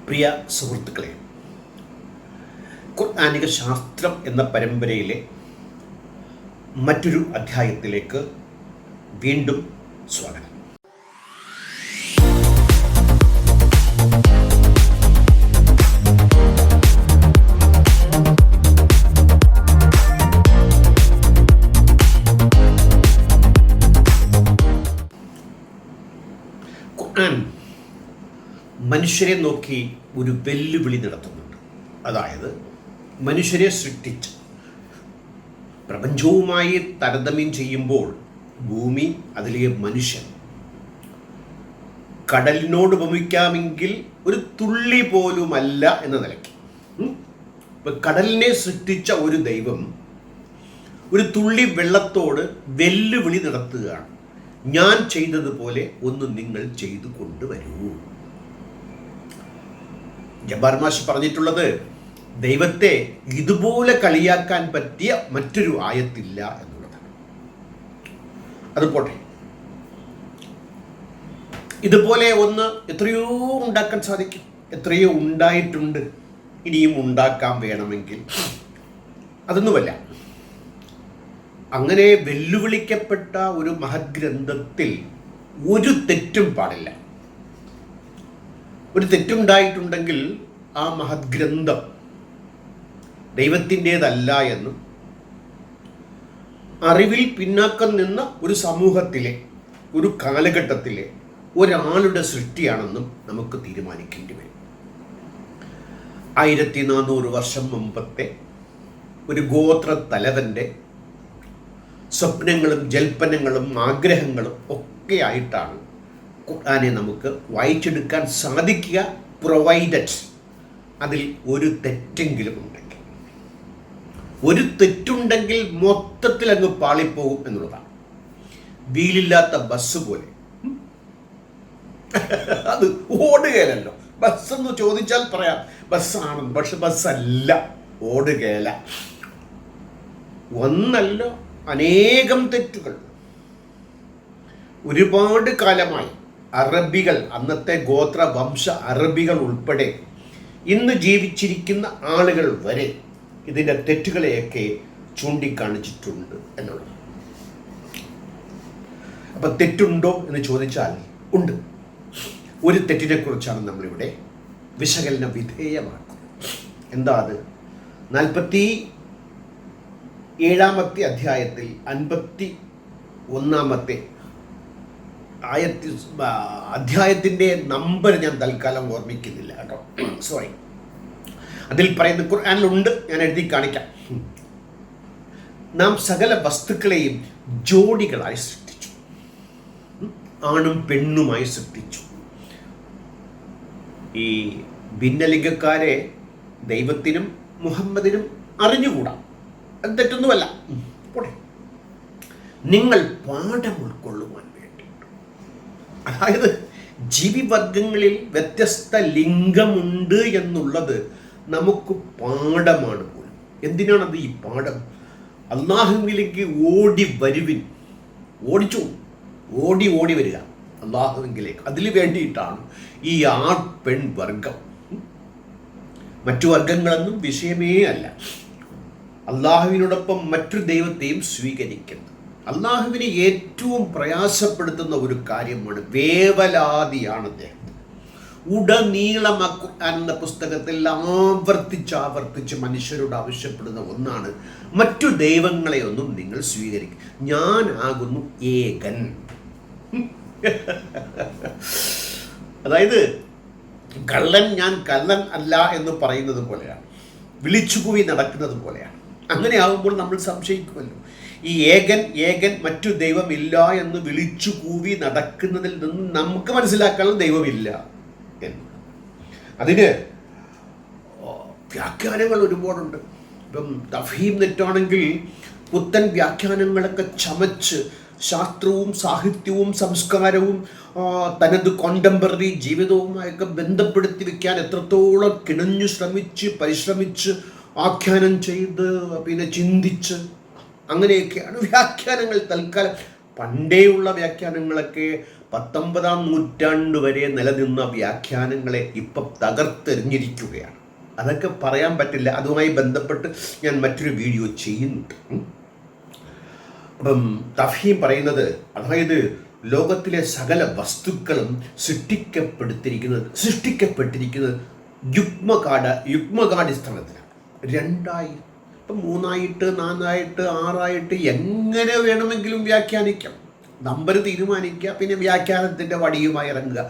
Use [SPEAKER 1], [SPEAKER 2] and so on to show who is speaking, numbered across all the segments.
[SPEAKER 1] പ്രിയ സുഹൃത്തുക്കളെ, ഖുർആനിക ശാസ്ത്രം എന്ന പരമ്പരയിലെ മറ്റൊരു അധ്യായത്തിലേക്ക് വീണ്ടും സ്വാഗതം. ഖുർആൻ മനുഷ്യരെ നോക്കി ഒരു വെല്ലുവിളി നടത്തുന്നുണ്ട്. അതായത് മനുഷ്യരെ സൃഷ്ടിച്ച് പ്രപഞ്ചവുമായി താരതമ്യം ചെയ്യുമ്പോൾ ഭൂമി, അതിലെ മനുഷ്യൻ കടലിനോട് ഉപമിക്കാമെങ്കിൽ ഒരു തുള്ളി പോലുമല്ല എന്ന നിലയ്ക്ക്. കടലിനെ സൃഷ്ടിച്ച ഒരു ദൈവം ഒരു തുള്ളി വെള്ളത്തോട് വെല്ലുവിളി നടത്തുകയാണ്. ഞാൻ ചെയ്തതുപോലെ ഒന്ന് നിങ്ങൾ ചെയ്തു കൊണ്ടുവരൂ. ജബ്ബാർ മാഷ് പറഞ്ഞിട്ടുള്ളത്, ദൈവത്തെ ഇതുപോലെ കളിയാക്കാൻ പറ്റിയ മറ്റൊരു ആയത്തില്ല എന്നുള്ളതാണ്. അത് പോട്ടെ, ഇതുപോലെ ഒന്ന് എത്രയോ ഉണ്ടാക്കാൻ സാധിക്കും, എത്രയോ ഉണ്ടായിട്ടുണ്ട്, ഇനിയും ഉണ്ടാക്കാൻ വേണമെങ്കിൽ. അതൊന്നുമല്ല. അങ്ങനെ വെല്ലുവിളിക്കപ്പെട്ട ഒരു മഹത് ഗ്രന്ഥത്തിൽ ഒരു തെറ്റും പാടില്ല. ഒരു തെറ്റുണ്ടായിട്ടുണ്ടെങ്കിൽ ആ മഹത് ഗ്രന്ഥം ദൈവത്തിൻ്റേതല്ല എന്നും അറിവിൽ പിന്നാക്കം നിന്ന ഒരു സമൂഹത്തിലെ, ഒരു കാലഘട്ടത്തിലെ ഒരാളുടെ സൃഷ്ടിയാണെന്നും നമുക്ക് തീരുമാനിക്കേണ്ടി വരും. 1400 വർഷം മുമ്പത്തെ ഒരു ഗോത്ര തലവൻ്റെ സ്വപ്നങ്ങളും ജൽപ്പനങ്ങളും ആഗ്രഹങ്ങളും ഒക്കെ ആയിട്ടാണ് ഖുർആനെ നമുക്ക് വായിച്ചെടുക്കാൻ സാധിക്കുക, പ്രൊവൈഡഡ് അതിൽ ഒരു തെറ്റെങ്കിലും ഉണ്ടെങ്കിൽ. ഒരു തെറ്റുണ്ടെങ്കിൽ മൊത്തത്തിൽ അങ്ങ് പാളിപ്പോകും എന്നുള്ളതാണ്. വീലില്ലാത്ത ബസ് പോലെ. അത് ഓടുകയല്ലോ. ബസ് എന്ന് ചോദിച്ചാൽ പറയാം ബസ്സാണെന്ന്, പക്ഷെ ബസ്സല്ല, ഓടുകയല. ഒന്നല്ല, അനേകം തെറ്റുകൾ. ഒരുപാട് കാലമായി അറബികൾ, അന്നത്തെ ഗോത്ര വംശ അറബികൾ ഉൾപ്പെടെ ഇന്ന് ജീവിച്ചിരിക്കുന്ന ആളുകൾ വരെ ഇതിൻ്റെ തെറ്റുകളെയൊക്കെ ചൂണ്ടിക്കാണിച്ചിട്ടുണ്ട് എന്നുള്ളത്. അപ്പം തെറ്റുണ്ടോ എന്ന് ചോദിച്ചാൽ ഉണ്ട്. ഒരു തെറ്റിനെ കുറിച്ചാണ് നമ്മളിവിടെ വിശകലന വിധേയമാക്കുന്നത്. എന്താ അത്? 47-ാമത്തെ അധ്യായത്തിൽ 51-ാമത്തെ അധ്യായത്തിൻ്റെ നമ്പർ ഞാൻ തൽക്കാലം ഓർമ്മിക്കുന്നില്ല കേട്ടോ, സോറി. അതിൽ പറയുന്ന ഖുർആനിലുണ്ട്, ഞാൻ എഴുതി കാണിക്കാം. നാം സകല വസ്തുക്കളെയും ജോഡികളായി സൃഷ്ടിച്ചു, ആണും പെണ്ണുമായി സൃഷ്ടിച്ചു. ഈ ഭിന്നലിംഗക്കാരെ ദൈവത്തിനും മുഹമ്മദിനും അറിഞ്ഞുകൂടാ, അത് തെറ്റൊന്നുമല്ല. പോട്ടെ, നിങ്ങൾ പാഠം ഉൾക്കൊള്ളുവാൻ വേണ്ടി, അതായത് ജീവിവർഗങ്ങളിൽ വ്യത്യസ്ത ലിംഗമുണ്ട് എന്നുള്ളത് നമുക്ക് പാഠമാണ് പോലും. എന്തിനാണത് ഈ പാഠം? അള്ളാഹുവിലേക്ക് ഓടി വരുവിൻ, ഓടി വരിക അള്ളാഹുവിലേക്ക്. അതിന് വേണ്ടിയിട്ടാണ് ഈ ആൺ പെൺ വർഗം. മറ്റു വർഗങ്ങളൊന്നും വിഷയമേ അല്ല. അള്ളാഹുവിനോടൊപ്പം മറ്റൊരു ദൈവത്തെയും സ്വീകരിക്കുന്നത് അള്ളാഹുവിനെ ഏറ്റവും പ്രയാസപ്പെടുത്തുന്ന ഒരു കാര്യമാണ്, വേവലാതിയാണ് അദ്ദേഹം. ഉടനീളം എന്ന പുസ്തകത്തിൽ ആവർത്തിച്ച് മനുഷ്യരോട് ആവശ്യപ്പെടുന്ന ഒന്നാണ്, മറ്റു ദൈവങ്ങളെ ഒന്നും നിങ്ങൾ സ്വീകരിക്കും, ഞാനാകുന്നു ഏകൻ. അതായത് കള്ളൻ ഞാൻ കള്ളൻ അല്ല എന്ന് പറയുന്നത് പോലെയാണ്, വിളിച്ചുകൂവി നടക്കുന്നത് പോലെയാണ്. അങ്ങനെ ആകുമ്പോൾ നമ്മൾ സംശയിക്കുമല്ലോ, ഈ ഏകൻ മറ്റു ദൈവമില്ല എന്ന് വിളിച്ചു കൂവി നടക്കുന്നതിൽ നിന്ന് നമുക്ക് മനസ്സിലാക്കാനുള്ള ദൈവമില്ല എന്ന്. അതിന് വ്യാഖ്യാനങ്ങൾ ഒരുപാടുണ്ട്. ഇപ്പം തഫീം നെറ്റാണെങ്കിൽ പുത്തൻ വ്യാഖ്യാനങ്ങളൊക്കെ ചമച്ച് ശാസ്ത്രവും സാഹിത്യവും സംസ്കാരവും തനത് കോണ്ടംപററി ജീവിതവുമായൊക്കെ ബന്ധപ്പെടുത്തി വെക്കാൻ എത്രത്തോളം കിണഞ്ഞു പരിശ്രമിച്ച് ആഖ്യാനം ചെയ്ത് പിന്നെ ചിന്തിച്ച് അങ്ങനെയൊക്കെയാണ് വ്യാഖ്യാനങ്ങൾ. തൽക്കാലം പണ്ടേയുള്ള വ്യാഖ്യാനങ്ങളൊക്കെ 19-ാം നൂറ്റാണ്ട് വരെ നിലനിന്ന വ്യാഖ്യാനങ്ങളെ ഇപ്പം തകർത്തെറിഞ്ഞിരിക്കുകയാണ്. അതൊക്കെ പറയാൻ പറ്റില്ല, അതുമായി ബന്ധപ്പെട്ട് ഞാൻ മറ്റൊരു വീഡിയോ ചെയ്യുന്നുണ്ട്. അപ്പം തഫ്ഹീം പറയുന്നത്, അതായത് ലോകത്തിലെ സകല വസ്തുക്കളും സൃഷ്ടിക്കപ്പെട്ടിരിക്കുന്നത് യുഗ്മകാടിസ്ഥാനത്തിലാണ്. 2 ഇപ്പം 3 4 6 എങ്ങനെ വേണമെങ്കിലും വ്യാഖ്യാനിക്കാം. നമ്പർ തീരുമാനിക്കുക, പിന്നെ വ്യാഖ്യാനത്തിൻ്റെ വടിയുമായി ഇറങ്ങുക,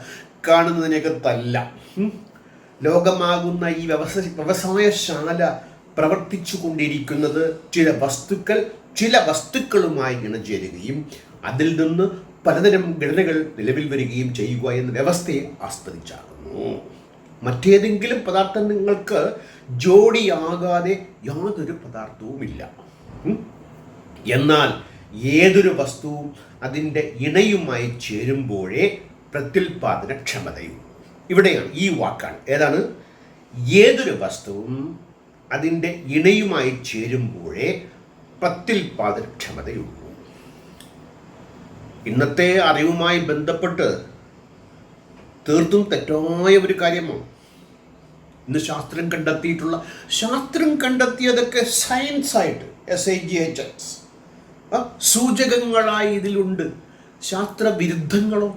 [SPEAKER 1] കാണുന്നതിനെയൊക്കെ തല്ല. ലോകമാകുന്ന ഈ വ്യവസായശാല പ്രവർത്തിച്ചു കൊണ്ടിരിക്കുന്നത് ചില വസ്തുക്കളുമായി ഇണചേരുകയും അതിൽ നിന്ന് പലതരം ഘടനകൾ നിലവിൽ വരികയും ചെയ്യുക എന്ന വ്യവസ്ഥയെ ആസ്പദിച്ചാകുന്നു. മറ്റേതെങ്കിലും പദാർത്ഥം നിങ്ങൾക്ക് ജോഡിയാകാതെ യാതൊരു പദാർത്ഥവുമില്ല. എന്നാൽ ഏതൊരു വസ്തുവും അതിൻ്റെ ഇണയുമായി ചേരുമ്പോഴേ പ്രത്യുൽപാദനക്ഷമതയും. ഇവിടെയാണ് ഈ വാക്കാണ്. ഏതാണ്? ഏതൊരു വസ്തുവും അതിൻ്റെ ഇണയുമായി ചേരുമ്പോഴേ പ്രത്യുൽപാദനക്ഷമതയുള്ളൂ. ഇന്നത്തെ അറിവുമായി ബന്ധപ്പെട്ട് തീർത്തും തെറ്റായ ഒരു കാര്യമാണ് ഇന്ന് ശാസ്ത്രം കണ്ടെത്തിയതൊക്കെ സയൻസായിട്ട് SIGHS സൂചകങ്ങളായി ഇതിലുണ്ട്. ശാസ്ത്രവിരുദ്ധങ്ങളോ?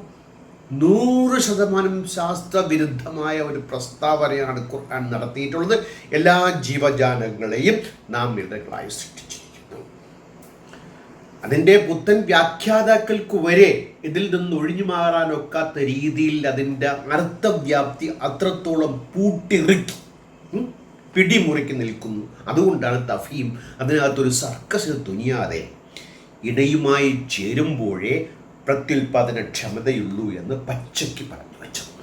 [SPEAKER 1] 100% ശാസ്ത്രവിരുദ്ധമായ ഒരു പ്രസ്താവനയാണ് ഖുർആൻ നടത്തിയിട്ടുള്ളത്. എല്ലാ ജീവജാലങ്ങളെയും നാം ഇണകളായി സൃഷ്ടിച്ചിരിക്കുന്നു. അതിൻ്റെ പുത്തൻ വ്യാഖ്യാതാക്കൾക്ക് വരെ ഇതിൽ നിന്ന് ഒഴിഞ്ഞു മാറാനൊക്കാത്ത രീതിയിൽ അതിൻ്റെ അർത്ഥവ്യാപ്തി അത്രത്തോളം പൂട്ടിറുക്കി പിടിമുറുക്കി നിൽക്കുന്നു. അതുകൊണ്ടാണ് തഫ്ഹീം അതിനകത്തൊരു സർക്കസിന് തുനിയാതെ ഇണയുമായി ചേരുമ്പോഴേ പ്രത്യുൽപാദനക്ഷമതയുള്ളൂ എന്ന് പച്ചയ്ക്ക് പറഞ്ഞു വെച്ചത്.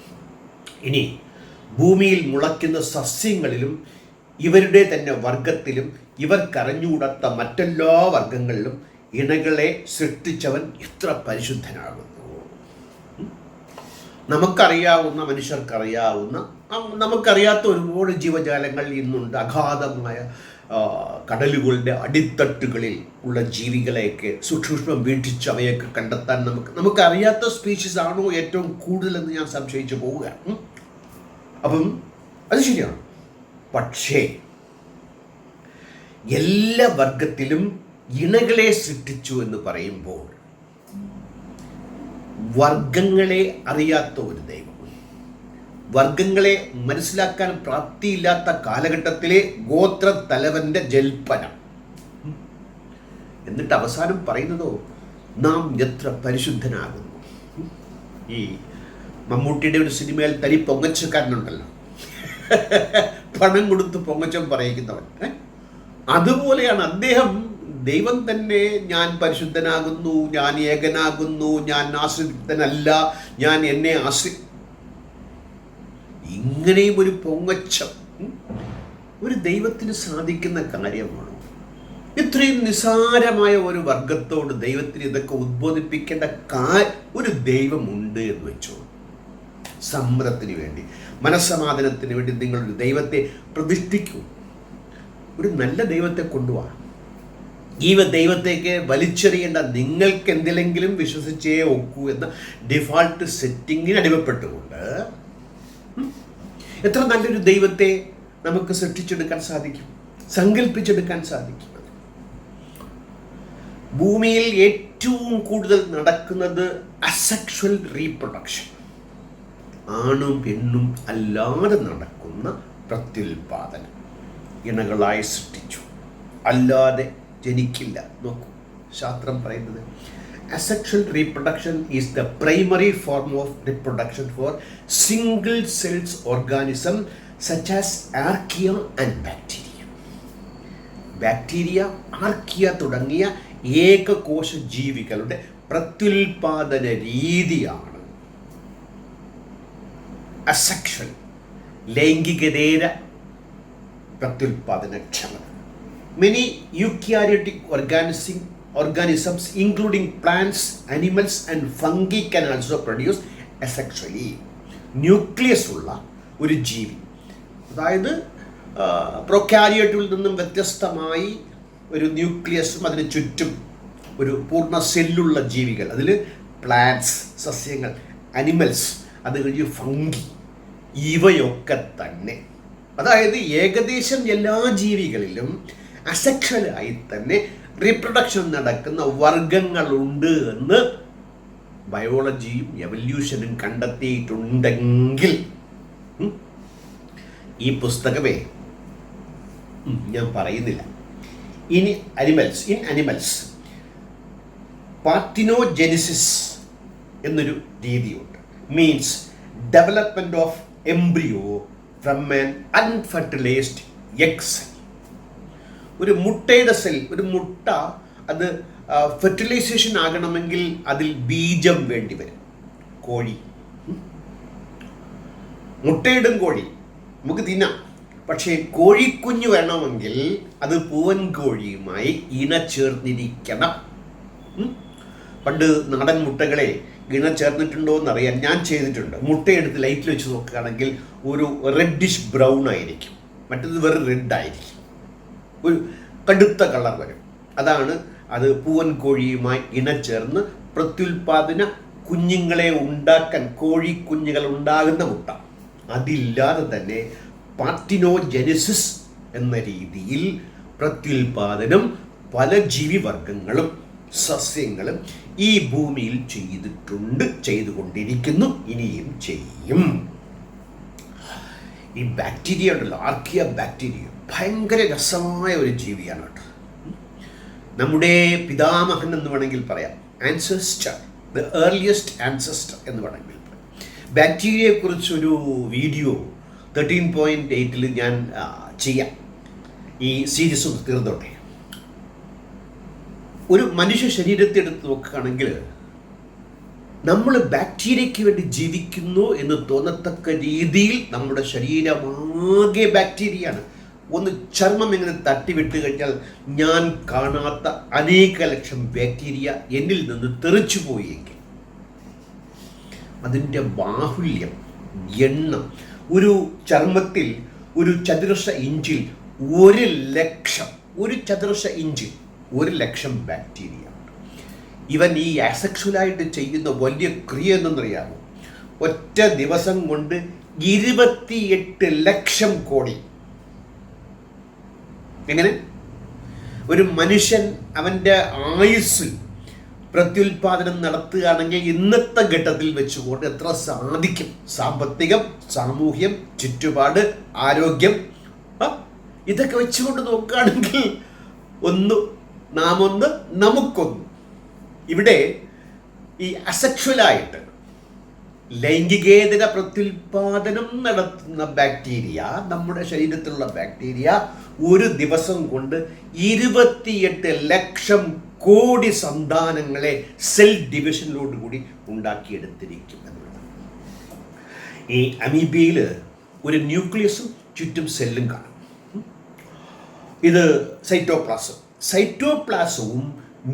[SPEAKER 1] ഇനി ഭൂമിയിൽ മുളയ്ക്കുന്ന സസ്യങ്ങളിലും ഇവരുടെ തന്നെ വർഗത്തിലും ഇവർക്കറിഞ്ഞുകൂടാത്ത മറ്റെല്ലാ വർഗങ്ങളിലും ഇണകളെ സൃഷ്ടിച്ചവൻ എത്ര പരിശുദ്ധനാകുന്നു. നമുക്കറിയാത്ത ഒരുപാട് ജീവജാലങ്ങൾ ഇന്നുണ്ട്. അഗാധമായ കടലുകളുടെ അടിത്തട്ടുകളിൽ ഉള്ള ജീവികളെയൊക്കെ സൂക്ഷ്മം വീക്ഷിച്ച് അവയൊക്കെ കണ്ടെത്താൻ നമുക്കറിയാത്ത സ്പീഷീസ് ആണോ ഏറ്റവും കൂടുതലെന്ന് ഞാൻ സംശയിച്ചു പോവുകയാണ്. അപ്പം അത് ശരിയാണ്. പക്ഷേ എല്ലാ വർഗത്തിലും ഇണകളെ സൃഷ്ടിച്ചു എന്ന് പറയുമ്പോൾ വർഗങ്ങളെ അറിയാത്ത ഒരു ദൈവം, വർഗങ്ങളെ മനസ്സിലാക്കാൻ പ്രാപ്തിയില്ലാത്ത കാലഘട്ടത്തിലെ ഗോത്ര തലവന്റെ ജൽപ്പനം, എന്നിട്ട് അവസാനം പറയുന്നതോ നാം എത്ര പരിശുദ്ധനാകുന്നു. ഈ മമ്മൂട്ടിയുടെ ഒരു സിനിമയിൽ തനി പൊങ്ങച്ചക്കാരനുണ്ടല്ലോ, പണം കൊടുത്ത് പൊങ്ങച്ചം പറയിക്കുന്നവൻ. അതുപോലെയാണ് അദ്ദേഹം. ദൈവം തന്നെ ഞാൻ പരിശുദ്ധനാകുന്നു, ഞാൻ ഏകനാകുന്നു, ഞാൻ ആശ്രിതനല്ല, ഞാൻ എന്നെ ഇങ്ങനെയും ഒരു പൊങ്ങച്ചം ഒരു ദൈവത്തിന് സാധിക്കുന്ന കാര്യമാണോ? ഇത്രയും നിസാരമായ ഒരു വർഗത്തോട് ദൈവത്തിന് ഇതൊക്കെ ഉദ്ബോധിപ്പിക്കേണ്ട ഒരു ദൈവമുണ്ട് എന്ന് വെച്ചോ. സമ്മതത്തിന് വേണ്ടി, മനസ്സമാധാനത്തിന് വേണ്ടി നിങ്ങളൊരു ദൈവത്തെ പ്രതിഷ്ഠിക്കൂ. ഒരു നല്ല ദൈവത്തെ കൊണ്ടുപോവാ. ഈ ദൈവത്തേക്ക് വലിച്ചെറിയേണ്ട, നിങ്ങൾക്ക് എന്തിലെങ്കിലും വിശ്വസിച്ചേ ഒക്കൂ എന്ന ഡിഫാൾട്ട് സെറ്റിങ്ങിന് അടിമപ്പെട്ടുകൊണ്ട് എത്ര നല്ലൊരു ദൈവത്തെ നമുക്ക് സൃഷ്ടിച്ചെടുക്കാൻ സാധിക്കും, സങ്കല്പിച്ചെടുക്കാൻ സാധിക്കും. ഭൂമിയിൽ ഏറ്റവും കൂടുതൽ നടക്കുന്നത് അസെക്ഷൽ റീപ്രൊഡക്ഷൻ, ആണും പെണ്ണും അല്ലാതെ നടക്കുന്ന പ്രത്യുൽപാദനം. ഇണകളായി സൃഷ്ടിച്ചു, അല്ലാതെ ജനിക്കില്ല. നോക്കൂ, ശാസ്ത്രം പറയുന്നത് asexual reproduction is the primary form of reproduction for single cells organism such as archaea and bacteria. Archaea തുടങ്ങിയ ഏകകോശ ജീവികളുടെ പ്രത്യുൽപാദന രീതിയാണ് അസെക്ഷൽ, ലൈംഗികതേര പ്രത്യുൽപാദനക്ഷമത. Many eukaryotic organisms including plants, animals and fungi can also produce asexually. Nucleus ഉള്ള ഒരു ജീവി, അതായത് പ്രൊകാരിയോട്ടിൽ നിന്നും വ്യത്യസ്തമായി ഒരു ന്യൂക്ലിയസും അതിന് ചുറ്റും ഒരു പൂർണ്ണ സെല്ലുള്ള ജീവികൾ, അതിൽ പ്ലാന്റ്സ് സസ്യങ്ങൾ, അനിമൽസ്, അത് കഴിഞ്ഞ് ഫംഗി, ഇവയൊക്കെ തന്നെ. അതായത് ഏകദേശം എല്ലാ ജീവികളിലും അസെക്ഷലായി തന്നെ റീപ്രൊഡക്ഷൻ നടക്കുന്ന വർഗങ്ങളുണ്ട് എന്ന് ബയോളജിയും എവല്യൂഷനും കണ്ടെത്തിയിട്ടുണ്ടെങ്കിൽ ഈ പുസ്തകമേ ഞാൻ പറയുന്നില്ല. ഇൻ അനിമൽസ് പാർത്തിനോജെനിസിസ് എന്നൊരു രീതിയുണ്ട്. Means development of embryo from an unfertilised egg cell. ഒരു മുട്ടയുടെ സെൽ, ഒരു മുട്ട അത് ഫെർട്ടിലൈസേഷൻ ആകണമെങ്കിൽ അതിൽ ബീജം വേണ്ടി വരും. കോഴി, മുട്ടയിടും കോഴി, നമുക്ക് തിന്നാം. പക്ഷേ കോഴിക്കുഞ്ഞ് വേണമെങ്കിൽ അത് പൂവൻ കോഴിയുമായി ഇണചേർന്നിരിക്കണം. പണ്ട് നാടൻ മുട്ടകളെ ഇണചേർന്നിട്ടുണ്ടോ എന്നറിയാൻ ഞാൻ ചെയ്തിട്ടുണ്ട്. മുട്ടയെടുത്ത് ലൈറ്റിൽ വെച്ച് നോക്കുകയാണെങ്കിൽ ഒരു റെഡിഷ് ബ്രൗൺ ആയിരിക്കും, മറ്റത് വെറും റെഡ് ആയിരിക്കും, ഒരു കടുത്ത കളർ വരും. അതാണ് അത് പൂവൻ കോഴിയുമായി ഇണചേർന്ന് പ്രത്യുൽപാദന കുഞ്ഞുങ്ങളെ ഉണ്ടാക്കാൻ, കോഴിക്കുഞ്ഞുങ്ങൾ ഉണ്ടാകുന്ന മുട്ട. അതില്ലാതെ തന്നെ പാർത്തിനോജെനിസിസ് എന്ന രീതിയിൽ പ്രത്യുൽപാദനം പല ജീവിവർഗങ്ങളും സസ്യങ്ങളും ഈ ഭൂമിയിൽ ചെയ്തുകൊണ്ടിരിക്കുന്നു, ഇനിയും ചെയ്യും. ഈ ബാക്ടീരിയ ഉണ്ടല്ലോ, ആർക്കിയ ബാക്ടീരിയ, ഭയങ്കര രസമായ ഒരു ജീവിയാണ് കേട്ടോ. നമ്മുടെ പിതാമഹൻ എന്ന് വേണമെങ്കിൽ പറയാം, ആൻസെസ്റ്റർ, ദ ഏർലിയസ്റ്റ് ആൻസെസ്റ്റർ എന്ന് വേണമെങ്കിൽ പറയാം. ബാക്ടീരിയയെക്കുറിച്ചൊരു വീഡിയോ 13.8 ഞാൻ ചെയ്യാം. ഈ സീരീസ് ഒന്ന് തീർന്നോട്ടെ. ഒരു മനുഷ്യ ശരീരത്തെ എടുത്ത് നോക്കുകയാണെങ്കിൽ നമ്മൾ ബാക്ടീരിയയ്ക്ക് വേണ്ടി ജീവിക്കുന്നു എന്ന് തോന്നത്തക്ക രീതിയിൽ നമ്മുടെ ശരീരമാകെ ബാക്ടീരിയയാണ്. ഒന്ന് ചർമ്മം ഇങ്ങനെ തട്ടിവിട്ട് കഴിഞ്ഞാൽ ഞാൻ കാണാത്ത അനേക ലക്ഷം ബാക്ടീരിയ എന്നിൽ നിന്ന് തെറിച്ചു പോയെങ്കിൽ അതിൻ്റെ ബാഹുല്യം, എണ്ണം, ഒരു ചർമ്മത്തിൽ ഒരു ചതുരശ്ര ഇഞ്ചിൽ 1,00,000, ഒരു ചതുരശ്ര ഇഞ്ചിൽ 1,00,000 ബാക്ടീരിയ. ഇവൻ ഈ അസെക്ഷലായിട്ട് ചെയ്യുന്ന വലിയ ക്രിയ എന്നറിയാമോ? ഒറ്റ ദിവസം കൊണ്ട് 28 ലക്ഷം കോടി. എങ്ങനെ ഒരു മനുഷ്യൻ അവൻ്റെ ആയുസ്സിൽ പ്രത്യുൽപാദനം നടത്തുകയാണെങ്കിൽ ഇന്നത്തെ ഘട്ടത്തിൽ വെച്ചുകൊണ്ട് എത്ര സാധിക്കും? സാമ്പത്തികം, സാമൂഹ്യം, ചുറ്റുപാട്, ആരോഗ്യം, ഇതൊക്കെ വെച്ചുകൊണ്ട് നോക്കുകയാണെങ്കിൽ നാം ഒന്ന് നമുക്കൊന്ന്. ഇവിടെ ഈ അസെക്ഷലായിട്ട് ലൈംഗികേതര പ്രത്യുൽപാദനം നടത്തുന്ന ബാക്ടീരിയ, നമ്മുടെ ശരീരത്തിലുള്ള ബാക്ടീരിയ ഒരു ദിവസം കൊണ്ട് 28 ലക്ഷം കോടി സന്താനങ്ങളെ സെൽ ഡിവിഷനിലോട് കൂടി ഉണ്ടാക്കിയെടുത്തിരിക്കും എന്നുള്ളതാണ്. ഈ അമീബയിൽ ഒരു ന്യൂക്ലിയസും ചുറ്റും സെല്ലും കാണും. ഇത് സൈറ്റോപ്ലാസവും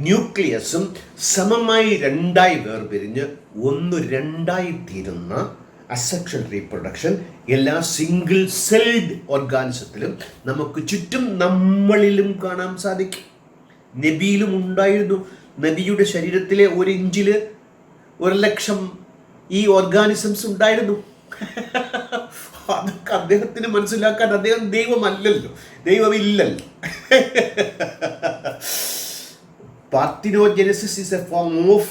[SPEAKER 1] ന്യൂക്ലിയസും സമമായി രണ്ടായി വേർപിരിഞ്ഞ് 2 തീരുന്ന അസെക്ഷൽ റീപ്രൊഡക്ഷൻ എല്ലാ സിംഗിൾ സെൽഡ് ഓർഗാനിസത്തിലും നമുക്ക് ചുറ്റും നമ്മളിലും കാണാൻ സാധിക്കും. നബിയിലും ഉണ്ടായിരുന്നു. നബിയുടെ ശരീരത്തിലെ 1 ഇഞ്ചിൽ 1,00,000 ഈ ഓർഗാനിസംസ് ഉണ്ടായിരുന്നു. അതൊക്കെ അദ്ദേഹത്തിന് മനസ്സിലാക്കാൻ, അദ്ദേഹം ദൈവമല്ലല്ലോ, ദൈവമില്ലല്ലോ. Parthenogenesis is a form of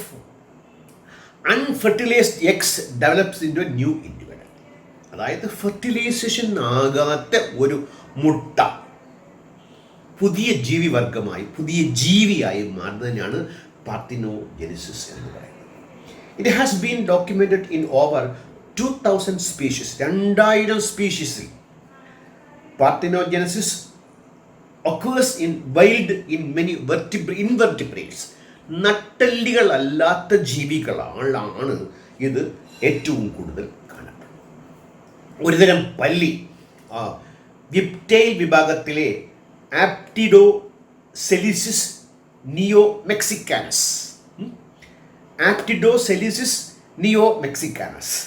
[SPEAKER 1] unfertilized eggs develops into a new individual. അതായത് ഫെർട്ടിലൈസേഷൻ ആകാത്ത ഒരു മുട്ട പുതിയ ജീവിവർഗമായി, പുതിയ ജീവിയായി മാറുന്നതിനാണ് പാർത്തിനോജെനിസിസ് എന്ന് പറയുന്നത്. It has been documented in over 2000 species. 2000 സ്പീഷീസിൽ പാർത്തിനോജെനിസിസ് occurs in wild in many invertebrates. നട്ടെല്ലികളല്ലാത്ത ജീവികളാണ് ഇത് ഏറ്റവും കൂടുതൽ കാണപ്പെടുന്നത്. ഒരുതരം പല്ലി, വിപ്റ്റൈൽ വിഭാഗത്തിലെ ആപ്റ്റിഡോസെലിസിസ് നിയോമെക്സിക്കാനസ്.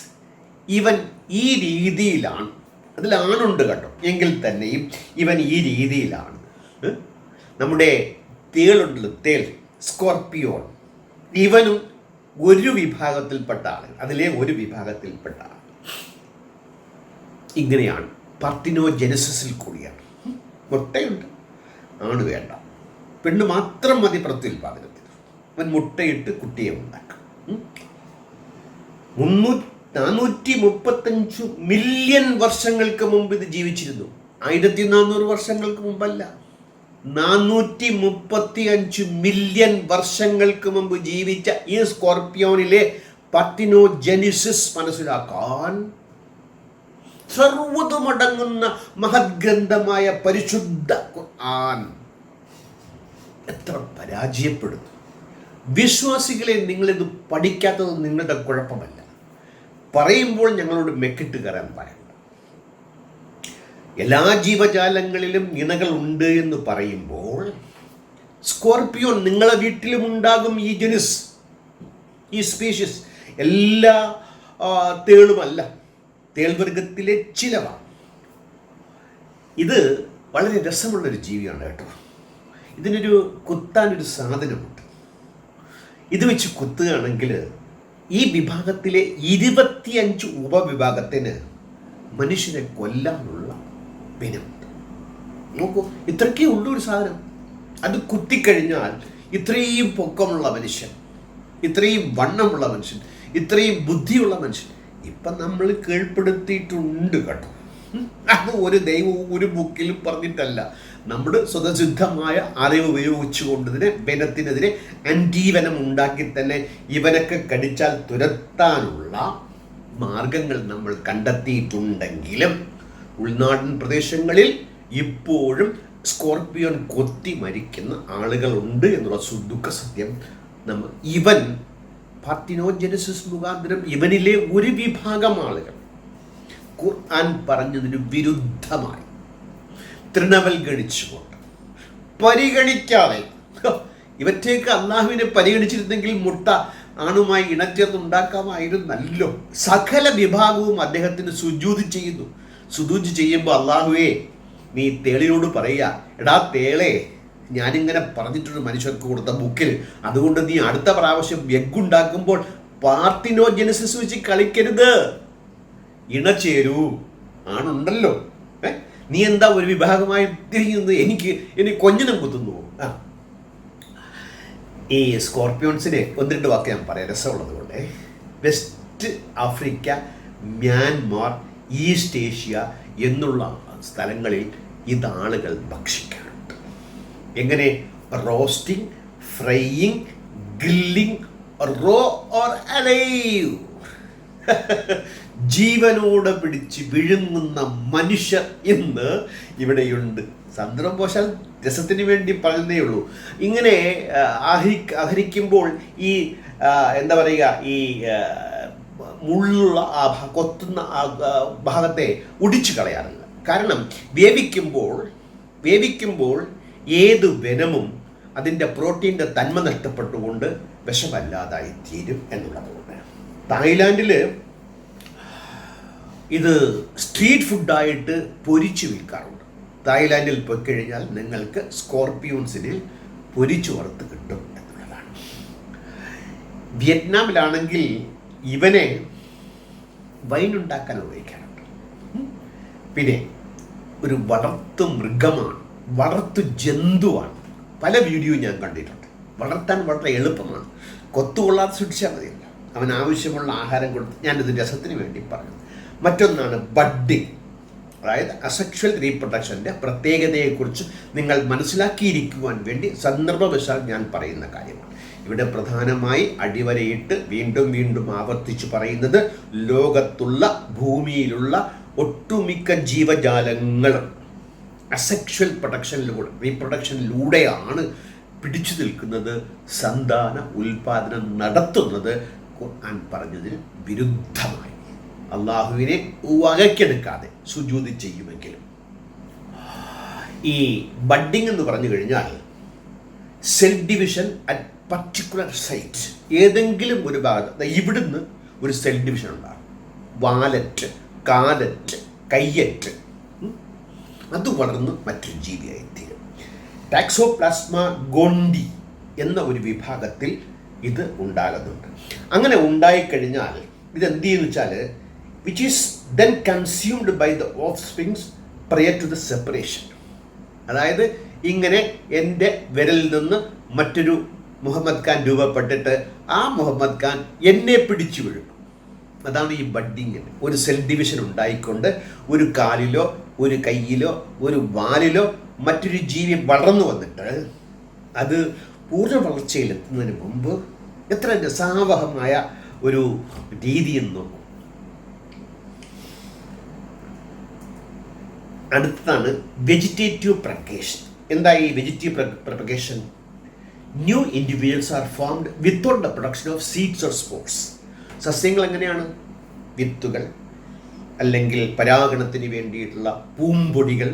[SPEAKER 1] ഇവൻ ഈ രീതിയിലാണ്, അതിലാണുണ്ട് കേട്ടോ, എങ്കിൽ തന്നെയും ഇവൻ ഈ രീതിയിലാണ്. നമ്മുടെ തേളുണ്ടല്ലോ, തേൾ, സ്കോർപ്പിയോൺ, ഇവനും ഒരു വിഭാഗത്തിൽപ്പെട്ട ആളുകൾ, അതിലെ ഒരു വിഭാഗത്തിൽപ്പെട്ട ആൾ ഇങ്ങനെയാണ്. പാർത്തിനോജെനിസിസിൽ കൂടിയാണ്. മുട്ടയുണ്ട്, ആണ് വേണ്ട, പെണ്ണ് മാത്രം മതി പ്രത്യുൽപാദനത്തിന്. അവൻ മുട്ടയിട്ട് കുട്ടിയെ ഉണ്ടാക്കും. 435 മില്യൺ വർഷങ്ങൾക്ക് മുമ്പ് ഇത് ജീവിച്ചിരുന്നു. 1400 വർഷങ്ങൾക്ക് മുമ്പല്ല, 435 മില്യൺ വർഷങ്ങൾക്ക് മുമ്പ് ജീവിച്ച ഈ സ്കോർപ്പിയോണിലെ പാർത്തിനോജെനിസിസ് മനസ്സിലാക്കാൻ സർവ്വതുമടങ്ങുന്ന മഹദ്ഗ്രന്ഥമായ പരിശുദ്ധ ഖുർആൻ എത്ര പരാജയപ്പെടുന്നു. വിശ്വാസികളെ, നിങ്ങളിത് പഠിക്കാത്തത് നിങ്ങളുടെ കുഴപ്പമല്ല. പറയുമ്പോൾ ഞങ്ങളോട് മെക്കിട്ട് കയറാൻ പറയണ്ട. എല്ലാ ജീവജാലങ്ങളിലും ഇണകൾ ഉണ്ട് എന്ന് പറയുമ്പോൾ സ്കോർപ്പിയോൺ നിങ്ങളെ വീട്ടിലും ഉണ്ടാകും. ഈ ജനുസ്, ഈ സ്പീഷീസ് എല്ലാ തേളുമല്ല, തേൾവർഗത്തിലെ ചിലവാണ്. ഇത് വളരെ രസമുള്ളൊരു ജീവിയാണ് കേട്ടോ. ഇതിനൊരു കുത്താനൊരു സാധനമുണ്ട്. ഇത് വെച്ച് കുത്തുകയാണെങ്കിൽ ഈ വിഭാഗത്തിലെ 25 ഉപവിഭാഗത്തിന് മനുഷ്യനെ കൊല്ലാനുള്ള വിനമുണ്ട്. നോക്കൂ, ഇത്രയ്ക്കേ ഉള്ളൂ ഒരു സാധനം. അത് കുത്തിക്കഴിഞ്ഞാൽ ഇത്രയും പൊക്കമുള്ള മനുഷ്യൻ, ഇത്രയും വണ്ണമുള്ള മനുഷ്യൻ, ഇത്രയും ബുദ്ധിയുള്ള മനുഷ്യൻ ഇപ്പം നമ്മൾ കീഴ്പ്പെടുത്തിയിട്ടുണ്ട് കേട്ടോ. അത് ഒരു ദൈവവും ഒരു ബുക്കിലും പറഞ്ഞിട്ടല്ല. നമ്മുടെ സ്വതസിദ്ധമായ അറിവ് ഉപയോഗിച്ചുകൊണ്ടതിനെ വനത്തിനെതിരെ ആൻറ്റീവനം ഉണ്ടാക്കി തന്നെ ഇവനൊക്കെ കടിച്ചാൽ തുരത്താനുള്ള മാർഗങ്ങൾ നമ്മൾ കണ്ടെത്തിയിട്ടുണ്ടെങ്കിലും ഉൾനാടൻ പ്രദേശങ്ങളിൽ ഇപ്പോഴും സ്കോർപ്പിയോൺ കൊത്തി മരിക്കുന്ന ആളുകളുണ്ട് എന്നുള്ള സുദുഃഖ സത്യം ഇവൻ പാർത്തിനോജെനിസിസ് മുഖാന്തരം ഇവനിലെ ഒരു വിഭാഗം ആളുകൾ ഖുർആൻ പറഞ്ഞതിന് വിരുദ്ധമായി തൃണവൽഗണിച്ചുകൊണ്ട് പരിഗണിക്കാതെ, ഇവറ്റേക്ക് അള്ളാഹുവിനെ പരിഗണിച്ചിരുന്നെങ്കിൽ മുട്ട ആണുമായി ഇണച്ചേർന്നുണ്ടാക്കാമായിരുന്നല്ലോ. സകല വിഭാഗവും അദ്ദേഹത്തിന് സുജൂദ് ചെയ്യുന്നു. സുജൂദ് ചെയ്യുമ്പോൾ അള്ളാഹുവേ, നീ തേളിനോട് പറയുക, എടാ തേളെ, ഞാനിങ്ങനെ പറഞ്ഞിട്ടുണ്ട് മനുഷ്യർക്ക് കൊടുത്ത ബുക്കിൽ, അതുകൊണ്ട് നീ അടുത്ത പ്രാവശ്യം എഗ്ഗുണ്ടാക്കുമ്പോൾ പാർത്തിനോജെനിസിസ് വെച്ച് കളിക്കരുത്, ഇണചേരൂ, ആണുണ്ടല്ലോ, നീ എന്താ ഒരു വിഭാഗമായി തിരിയുന്നത്, എനിക്ക് കൊഞ്ഞനം കുത്തുന്നു. ഈ സ്കോർപ്പിയോൺസിനെ 1-2 വാക്ക് ഞാൻ പറയാം, രസമുള്ളത് കൊണ്ട്. West Africa, Myanmar, East Asia എന്നുള്ള സ്ഥലങ്ങളിൽ ഇതാളുകൾ ഭക്ഷിക്കാറുണ്ട്. എങ്ങനെ? Roasting, frying, grilling, raw or alive. ജീവനോടെ പിടിച്ച് വിഴുങ്ങുന്ന മനുഷ്യർ ഇന്ന് ഇവിടെയുണ്ട്. സന്ദർഭവശാൽ രസത്തിന് വേണ്ടി പറഞ്ഞതേ ഉള്ളൂ. ഇങ്ങനെ ആഹരിക്കുമ്പോൾ ഈ എന്താ പറയുക, ഈ മുള്ളുള്ള കൊത്തുന്ന ഭാഗത്തെ ഒടിച്ചു കളയാറില്ല. കാരണം വേവിക്കുമ്പോൾ ഏത് വെനമും അതിൻ്റെ പ്രോട്ടീൻ്റെ തന്മ നഷ്ടപ്പെട്ടുകൊണ്ട് വിഷമല്ലാതായി തീരും എന്നുള്ളതുകൊണ്ട് തായ്ലാൻഡിൽ ഇത് സ്ട്രീറ്റ് ഫുഡായിട്ട് പൊരിച്ചു വിൽക്കാറുണ്ട്. തായ്ലാൻഡിൽ പോയി കഴിഞ്ഞാൽ നിങ്ങൾക്ക് സ്കോർപ്പിയോൺസിനെ പൊരിച്ചു വറുത്ത് കിട്ടും എന്നുള്ളതാണ്. വിയറ്റ്നാമിലാണെങ്കിൽ ഇവനെ വൈനുണ്ടാക്കാൻ ഉപയോഗിക്കാറുണ്ട്. പിന്നെ ഒരു വളർത്തു മൃഗമാണ്, വളർത്തു ജന്തുവാണ്. പല വീഡിയോ ഞാൻ കണ്ടിട്ടുണ്ട്. വളർത്താൻ വളരെ എളുപ്പമാണ്, കൊത്തുകൊള്ളാതെ സൂക്ഷിച്ചാൽ മതിയല്ല. അവൻ ആവശ്യമുള്ള ആഹാരം കൊടുത്ത്, ഞാനിത് രസത്തിന് വേണ്ടി പറഞ്ഞു. മറ്റൊന്നാണ് ബഡ്ഡിങ്, അതായത് അസെക്ഷൽ റീപ്രൊഡക്ഷൻ്റെ പ്രത്യേകതയെക്കുറിച്ച് നിങ്ങൾ മനസ്സിലാക്കിയിരിക്കുവാൻ വേണ്ടി സന്ദർഭവശാൽ ഞാൻ പറയുന്ന കാര്യമാണ്. ഇവിടെ പ്രധാനമായി അടിവരയിട്ട് വീണ്ടും വീണ്ടും ആവർത്തിച്ച് പറയുന്നത്, ലോകത്തുള്ള ഭൂമിയിലുള്ള ഒട്ടുമിക്ക ജീവജാലങ്ങളും അസെക്ഷൽ റീപ്രൊഡക്ഷനിലൂടെയാണ് പിടിച്ചു നിൽക്കുന്നത്, സന്താന ഉൽപാദനം നടത്തുന്നത്. ഖുർആൻ പറഞ്ഞതിന് വിരുദ്ധമായി അള്ളാഹുവിനെ വകയ്ക്കെടുക്കാതെ സുജൂദ് ചെയ്യുമെങ്കിലും. ഈ ബഡ്ഡിങ് എന്ന് പറഞ്ഞു കഴിഞ്ഞാൽ cell division at particular site, ഏതെങ്കിലും ഒരു ഭാഗത്ത് ഇവിടുന്ന് ഒരു സെൽ ഡിവിഷൻ ഉണ്ടാകും. വാലറ്റ്, കാലറ്റ്, കയ്യറ്റ്, അത് വളർന്ന് മറ്റൊരു ജീവിയായി തീരും. ടാക്സോപ്ലാസ്മ ഗോണ്ടി എന്ന ഒരു വിഭാഗത്തിൽ ഇത് ഉണ്ടാകുന്നുണ്ട്. അങ്ങനെ ഉണ്ടായിക്കഴിഞ്ഞാൽ ഇതെന്ത് ചെയ്യുന്നു വെച്ചാൽ which is then consumed by the offsprings prior to the separation. അതായത് ഇങ്ങനെ എൻ്റെ വിരലിൽ നിന്ന് മറ്റൊരു മുഹമ്മദ് ഖാൻ രൂപപ്പെട്ടിട്ട് ആ മുഹമ്മദ് ഖാൻ എന്നെ പിടിച്ചു വീഴും. അതാണ് ഈ ബഡ്ഡിങ്. ഒരു സെൽ ഡിവിഷൻ ഉണ്ടായിക്കൊണ്ട് ഒരു കാലിലോ ഒരു കയ്യിലോ ഒരു വാലിലോ മറ്റൊരു ജീവി വളർന്നു വന്നിട്ട് അത് പൂർണ്ണ വളർച്ചയിലെത്തുന്നതിന് മുമ്പ് എത്ര രസാവഹമായ ഒരു രീതിയെന്ന് നോക്കും. അടുത്തതാണ് വെജിറ്റേറ്റീവ് പ്രൊപ്പഗേഷൻ. എന്താ ഈ vegetative propagation? New individuals are formed without the production of seeds or sports. സസ്യങ്ങൾ എങ്ങനെയാണ്? വിത്തുകൾ അല്ലെങ്കിൽ പരാഗണത്തിന് വേണ്ടിയിട്ടുള്ള പൂമ്പൊടികൾ,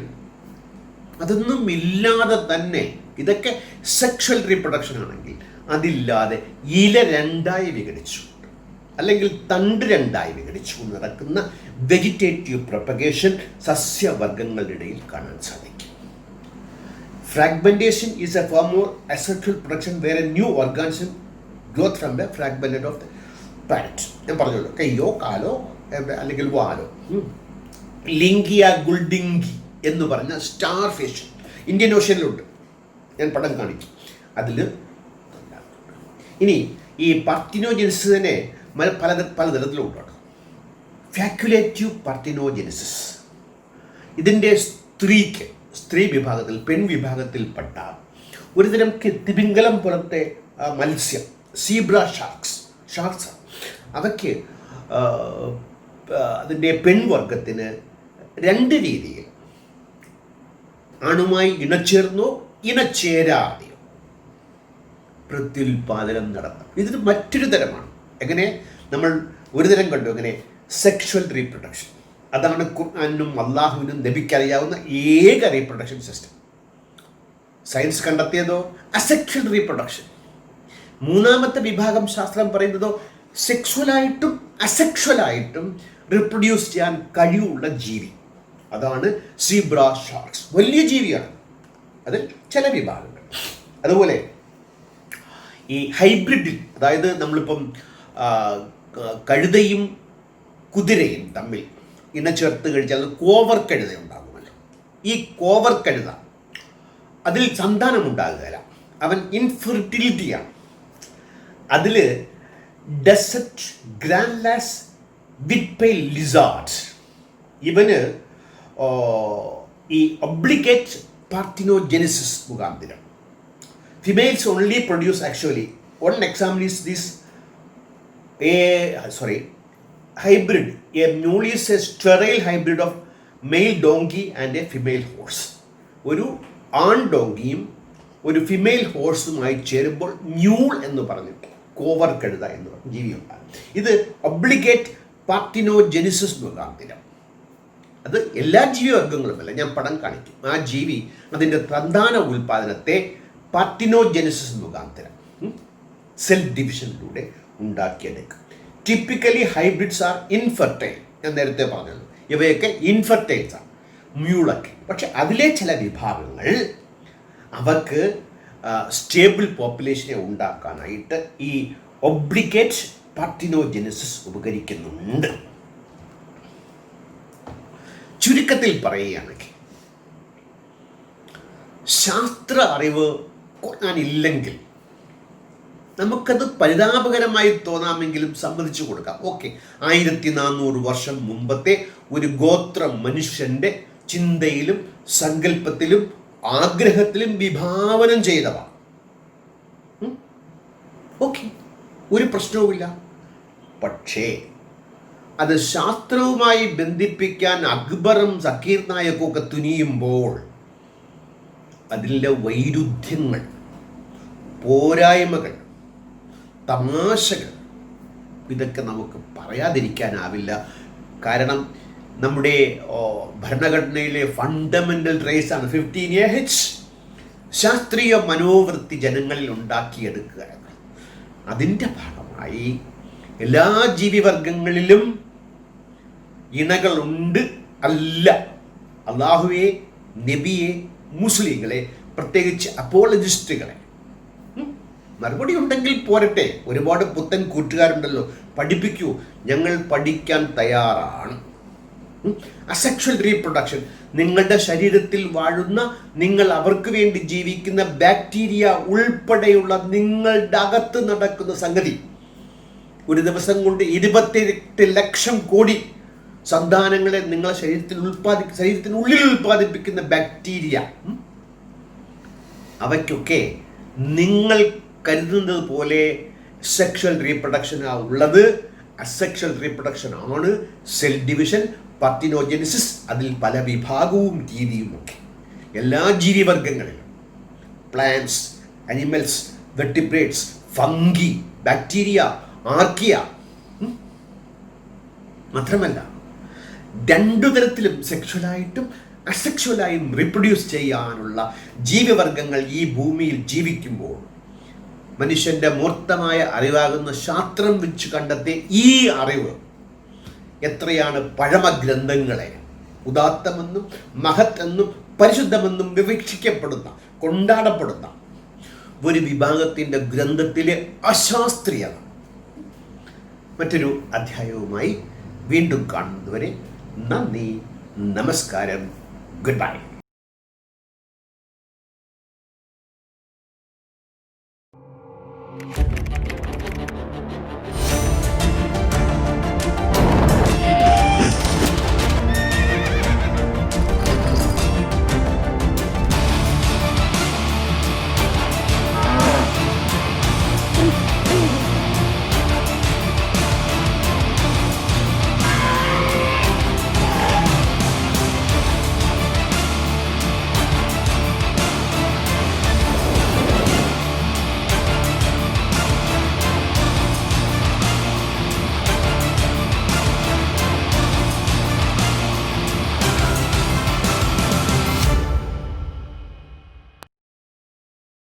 [SPEAKER 1] അതൊന്നും ഇല്ലാതെ തന്നെ, ഇതൊക്കെ സെക്ഷൽ റീപ്രൊഡക്ഷൻ ആണെങ്കിൽ അതില്ലാതെ ഇല രണ്ടായി വിഘടിച്ചു അല്ലെങ്കിൽ തണ്ട് രണ്ടായി വിഘടിച്ചു നടക്കുന്ന വെജിറ്റേറ്റീവ് പ്രൊപ്പഗേഷൻ സസ്യവർഗങ്ങളുടെ ഇടയിൽ കാണാൻ സാധിക്കും. Fragmentation is a form of asexual production where a new organism growth from the fragmented of the parent. ഞാൻ പറഞ്ഞല്ലോ, കയ്യോ കാലോ അല്ലെങ്കിൽ വാലോ. ലിംഗിയ ഗുൾഡിംഗി എന്ന് പറഞ്ഞ സ്റ്റാർ ഫിഷ് ഇന്ത്യൻ ഓഷ്യനിലുണ്ട്. ഞാൻ പടം കാണിക്കും. അതിൽ ഇനി ഈ പാർത്തിനോജെനിസിനെ പലതരത്തിലുണ്ട്. ഫാക്യുലേറ്റീവ് പാർത്തിനോജെനിസിസ്, ഇതിൻ്റെ സ്ത്രീ വിഭാഗത്തിൽ പെൺവിഭാഗത്തിൽപ്പെട്ട ഒരുതരം തിമിംഗലം പോലത്തെ മത്സ്യം, സീബ്ര ഷാർക്സ്, അവയ്ക്ക് അതിൻ്റെ പെൺവർഗത്തിന് രണ്ട് രീതിയിൽ ആണുമായി ഇണചേർന്നോ ഇണചേരാതെയോ പ്രത്യുൽപാദനം നടത്താം. ഇത് മറ്റൊരു തരമാണ്. എങ്ങനെ? നമ്മൾ ഒരു തരം കണ്ടു, എങ്ങനെ സെക്ഷൽ റീപ്രൊഡക്ഷൻ. അതാണ് ഖുർആനും അള്ളാഹുവിനും നബിക്കറിയാവുന്ന ഏക റീപ്രൊഡക്ഷൻ സിസ്റ്റം. സയൻസ് കണ്ടെത്തിയതോ അസെക്ഷൽ റീപ്രൊഡക്ഷൻ. മൂന്നാമത്തെ വിഭാഗം ശാസ്ത്രം പറയുന്നതോ സെക്സ്വലായിട്ടും അസെക്ഷലായിട്ടും റിപ്രൊഡ്യൂസ് ചെയ്യാൻ കഴിവുള്ള ജീവി. അതാണ് സീബ്ര ഷാർക്സ്. വലിയ ജീവിയാണ്. അതിൽ ചില വിഭാഗങ്ങൾ. അതുപോലെ ഈ ഹൈബ്രിഡിൽ, അതായത് നമ്മളിപ്പം കഴുതയും കുതിരയും തമ്മിൽ ഇണചേർത്ത് കഴിച്ചാൽ കോവർ കഴുത ഉണ്ടാകുമല്ലോ. ഈ കോവർ കഴുത അതിൽ സന്താനം ഉണ്ടാകുകയില്ല. അവൻ ഇൻഫെർട്ടിലിറ്റിയാണ്. അതിൽ ഡെസർട്ട് ഗ്രാൻഡ്ലാസ് വിറ്റ്പെയിൽ ലിസാർഡ്, ഇവന് ഈ ഒബ്ലിഗേറ്റ് പാർത്തിനോജെനിസിസ് മുഖാന്തരം females only produce, actually one example is this hybrid, a newly sterile hybrid of male donkey and a female horse. ഒരു ആൺ ഡോങ്കിയും ഒരു ഫിമെയിൽ ഹോഴ്സുമായി ചേരുമ്പോൾ മ്യൂൾ എന്ന് പറഞ്ഞിട്ട് കോവർ കഴുത എന്ന് പറഞ്ഞ ജീവിയുണ്ടാകും. ഇത് ഒബ്ലിഗേറ്റ് പാർത്തിനോജെനിസിസ് മുഖാന്തരം. അത് എല്ലാ ജീവിവർഗങ്ങളുമല്ല, ഞാൻ പടം കാണിക്കും. ആ ജീവി അതിൻ്റെ സന്താന ഉൽപാദനത്തെ പാർത്തിനോജെനിസിസ് മുഖാന്തരം സെൽ ഡിവിഷനിലൂടെ ഉണ്ടാക്കിയെടുക്കും. Typically hybrids are infertile. ഞാൻ നേരത്തെ പറഞ്ഞത് ഇവയൊക്കെ ഇൻഫെർട്ടൈൽസ് ആണ്, മ്യൂളൊക്കെ. പക്ഷെ അതിലെ ചില വിഭാഗങ്ങൾ അവർക്ക് സ്റ്റേബിൾ പോപ്പുലേഷനെ ഉണ്ടാക്കാനായിട്ട് ഈ ഒബ്ലിഗേറ്റ് പാർത്തിനോജെനിസിസ് ഉപകരിക്കുന്നുണ്ട്. ചുരുക്കത്തിൽ പറയുകയാണെങ്കിൽ ശാസ്ത്ര അറിവ് ഇല്ലെങ്കിൽ നമുക്കത് പരിതാപകരമായി തോന്നാമെങ്കിലും സമ്മതിച്ചു കൊടുക്കാം. ഓക്കെ, 1400 വർഷം മുമ്പത്തെ ഒരു ഗോത്ര മനുഷ്യൻ്റെ ചിന്തയിലും സങ്കല്പത്തിലും ആഗ്രഹത്തിലും വിഭാവനം ചെയ്തതാണ്. ഓക്കെ, ഒരു പ്രശ്നവുമില്ല. പക്ഷേ അത് ശാസ്ത്രവുമായി ബന്ധിപ്പിക്കാൻ അക്ബറും സക്കീർ നായക്കും ഒക്കെ തുനിയുമ്പോൾ അതിലെ വൈരുദ്ധ്യങ്ങൾ, പോരായ്മകൾ, തമാശകൾ, ഇതൊക്കെ നമുക്ക് പറയാതിരിക്കാനാവില്ല. കാരണം നമ്മുടെ ഭരണഘടനയിലെ ഫണ്ടമെൻ്റൽ റൈറ്റ്സാണ് 15AH. ശാസ്ത്രീയ മനോവൃത്തി ജനങ്ങളിൽ ഉണ്ടാക്കിയെടുക്കുക. അതിൻ്റെ ഭാഗമായി എല്ലാ ജീവിവർഗങ്ങളിലും ഇണകളുണ്ട്. അല്ല, അള്ളാഹുവെ, നബിയെ, മുസ്ലിങ്ങളെ, പ്രത്യേകിച്ച് അപ്പോളജിസ്റ്റുകളെ മറുപടി ഉണ്ടെങ്കിൽ പോരട്ടെ, ഒരുപാട് പുത്തൻ കൂട്ടുകാരുണ്ടല്ലോ, പഠിപ്പിക്കൂ, ഞങ്ങൾ പഠിക്കാൻ തയ്യാറാണ്. അസെക്ഷൽ റീപ്രൊഡക്ഷൻ, നിങ്ങളുടെ ശരീരത്തിൽ വാഴുന്ന, നിങ്ങൾ അവർക്ക് വേണ്ടി ജീവിക്കുന്ന ബാക്ടീരിയ ഉൾപ്പെടെയുള്ള നിങ്ങളുടെ അകത്ത് നടക്കുന്ന സംഗതി. ഒരു ദിവസം കൊണ്ട് 28 ലക്ഷം കോടി സന്താനങ്ങളെ നിങ്ങളെ ശരീരത്തിനുള്ളിൽ ഉൽപ്പാദിപ്പിക്കുന്ന ബാക്ടീരിയ, അവയ്ക്കൊക്കെ നിങ്ങൾ കരുതുന്നത് പോലെ സെക്ഷൽ റീപ്രൊഡക്ഷൻ ഉള്ളത്. അസെക്ഷൽ റീപ്രൊഡക്ഷൻ ആണ് സെൽ ഡിവിഷൻ, പാർത്തിനോജെനിസിസ്, അതിൽ പല വിഭാഗവും രീതിയുമൊക്കെ. എല്ലാ ജീവിവർഗങ്ങളിലും, plants, animals, vertebrates, fungi, bacteria, archaea, മാത്രമല്ല 2 തരത്തിലും സെക്ഷുവലായിട്ടും അസെക്ഷുവലായും റീപ്രൊഡ്യൂസ് ചെയ്യാനുള്ള ജീവിവർഗങ്ങൾ ഈ ഭൂമിയിൽ ജീവിക്കുമ്പോൾ മനുഷ്യൻ്റെ മൂർത്തമായ അറിവാകുന്ന ശാസ്ത്രം വെച്ച് കണ്ടെത്തിയ ഈ അറിവ് എത്രയാണ് പഴമഗ്രന്ഥങ്ങളെ ഉദാത്തമെന്നും മഹത് എന്നും പരിശുദ്ധമെന്നും വിവക്ഷിക്കപ്പെടുന്ന, കൊണ്ടാടപ്പെടുന്ന ഒരു വിഭാഗത്തിൻ്റെ ഗ്രന്ഥത്തിലെ അശാസ്ത്രീയത. മറ്റൊരു അധ്യായവുമായി വീണ്ടും കാണുന്നതുവരെ നന്ദി, നമസ്കാരം, ഗുഡ് ബൈ.